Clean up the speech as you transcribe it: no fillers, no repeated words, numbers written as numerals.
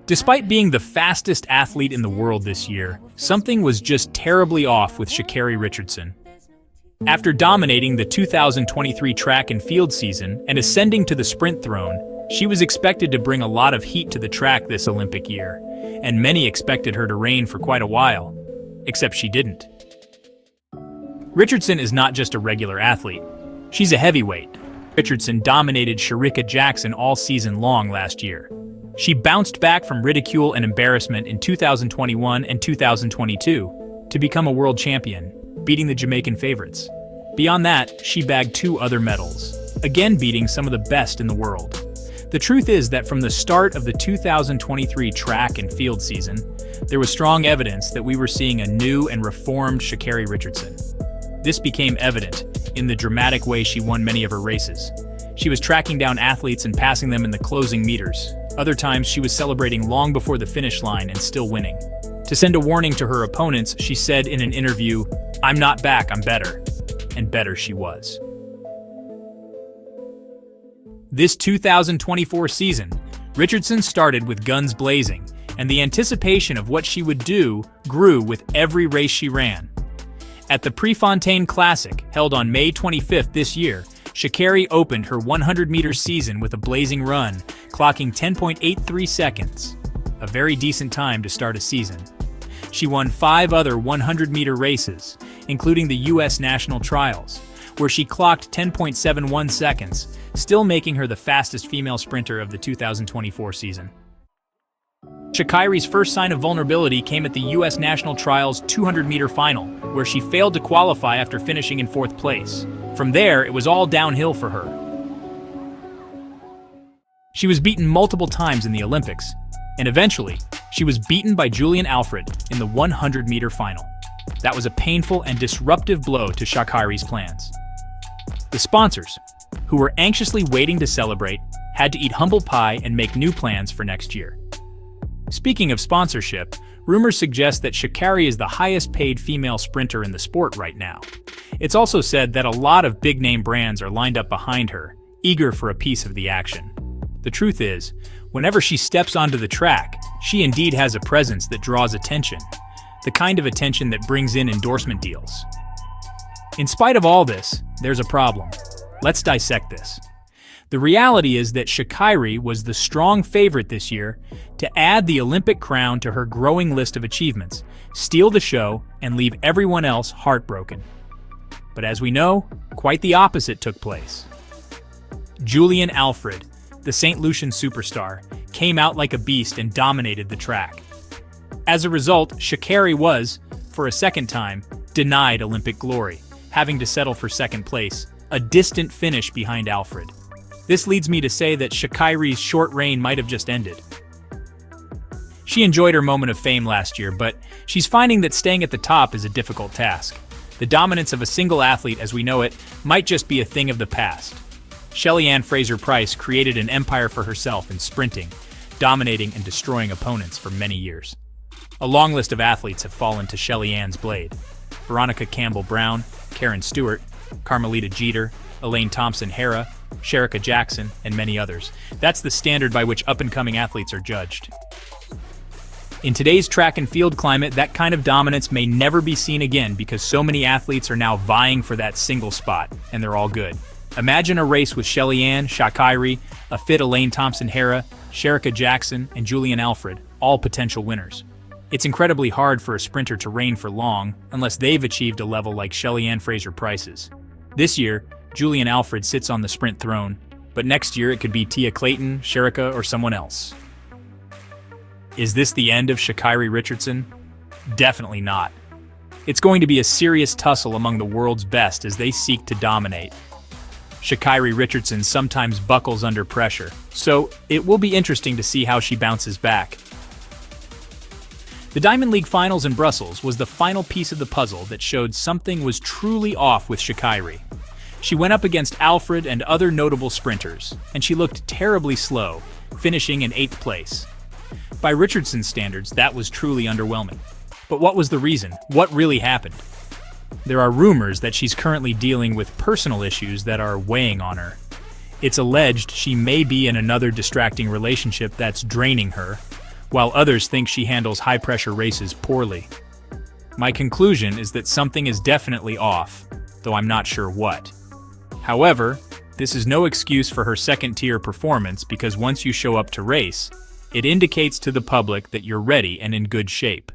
Despite being the fastest athlete in the world this year, something was just terribly off with Sha'Carri Richardson. After dominating the 2023 track and field season and ascending to the sprint throne, she was expected to bring a lot of heat to the track this Olympic year, and many expected her to reign for quite a while. Except she didn't. Richardson is not just a regular athlete. She's a heavyweight. Richardson dominated Sha'Carri Jackson all season long last year. She bounced back from ridicule and embarrassment in 2021 and 2022 to become a world champion, beating the Jamaican favorites. Beyond that, she bagged 2 other medals, again beating some of the best in the world. The truth is that from the start of the 2023 track and field season, there was strong evidence that we were seeing a new and reformed Sha'Carri Richardson. This became evident in the dramatic way she won many of her races. She was tracking down athletes and passing them in the closing meters. Other times, she was celebrating long before the finish line and still winning. To send a warning to her opponents, she said in an interview, "I'm not back, I'm better." And better she was. This 2024 season, Richardson started with guns blazing, and the anticipation of what she would do grew with every race she ran. At the Prefontaine Classic, held on May 25th this year, Sha'Carri opened her 100-meter season with a blazing run, clocking 10.83 seconds, a very decent time to start a season. She won 5 other 100-meter races, including the U.S. National Trials, where she clocked 10.71 seconds, still making her the fastest female sprinter of the 2024 season. Sha'Carri's first sign of vulnerability came at the U.S. National Trials 200-meter final, where she failed to qualify after finishing in 4th place. From there, it was all downhill for her. She was beaten multiple times in the Olympics, and eventually, she was beaten by Julian Alfred in the 100-meter final. That was a painful and disruptive blow to Sha'Carri's plans. The sponsors, who were anxiously waiting to celebrate, had to eat humble pie and make new plans for next year. Speaking of sponsorship, rumors suggest that Sha'Carri is the highest-paid female sprinter in the sport right now. It's also said that a lot of big-name brands are lined up behind her, eager for a piece of the action. The truth is, whenever she steps onto the track, she indeed has a presence that draws attention, the kind of attention that brings in endorsement deals. In spite of all this, there's a problem. Let's dissect this. The reality is that Sha'Carri was the strong favorite this year to add the Olympic crown to her growing list of achievements, steal the show, and leave everyone else heartbroken. But as we know, quite the opposite took place. Julian Alfred, the St. Lucian superstar, came out like a beast and dominated the track. As a result, Sha'Carri was, for a second time, denied Olympic glory, having to settle for 2nd place, a distant finish behind Alfred. This leads me to say that Sha'Carri's short reign might have just ended. She enjoyed her moment of fame last year, but she's finding that staying at the top is a difficult task. The dominance of a single athlete as we know it might just be a thing of the past. Shelly-Ann Fraser-Pryce created an empire for herself in sprinting, dominating and destroying opponents for many years. A long list of athletes have fallen to Shelly-Ann's blade. Veronica Campbell-Brown, Karen Stewart, Carmelita Jeter, Elaine Thompson-Herah, Sha'Carri Jackson, and many others. That's the standard by which up-and-coming athletes are judged. In today's track and field climate, that kind of dominance may never be seen again because so many athletes are now vying for that single spot, and they're all good. Imagine a race with Shelly-Ann, Sha'Carri, a fit Elaine Thompson-Herah, Sha'Carri Jackson, and Julian Alfred, all potential winners. It's incredibly hard for a sprinter to reign for long unless they've achieved a level like Shelly-Ann Fraser-Pryce's. This year, Julian Alfred sits on the sprint throne, but next year it could be Tia Clayton, Sha'Carri, or someone else. Is this the end of Sha'Carri Richardson? Definitely not. It's going to be a serious tussle among the world's best as they seek to dominate. Sha'Carri Richardson sometimes buckles under pressure, so it will be interesting to see how she bounces back. The Diamond League Finals in Brussels was the final piece of the puzzle that showed something was truly off with Sha'Carri. She went up against Alfred and other notable sprinters, and she looked terribly slow, finishing in 8th place. By Richardson's standards, that was truly underwhelming. But what was the reason? What really happened? There are rumors that she's currently dealing with personal issues that are weighing on her. It's alleged she may be in another distracting relationship that's draining her, while others think she handles high-pressure races poorly. My conclusion is that something is definitely off, though I'm not sure what. However, this is no excuse for her second-tier performance because once you show up to race, it indicates to the public that you're ready and in good shape.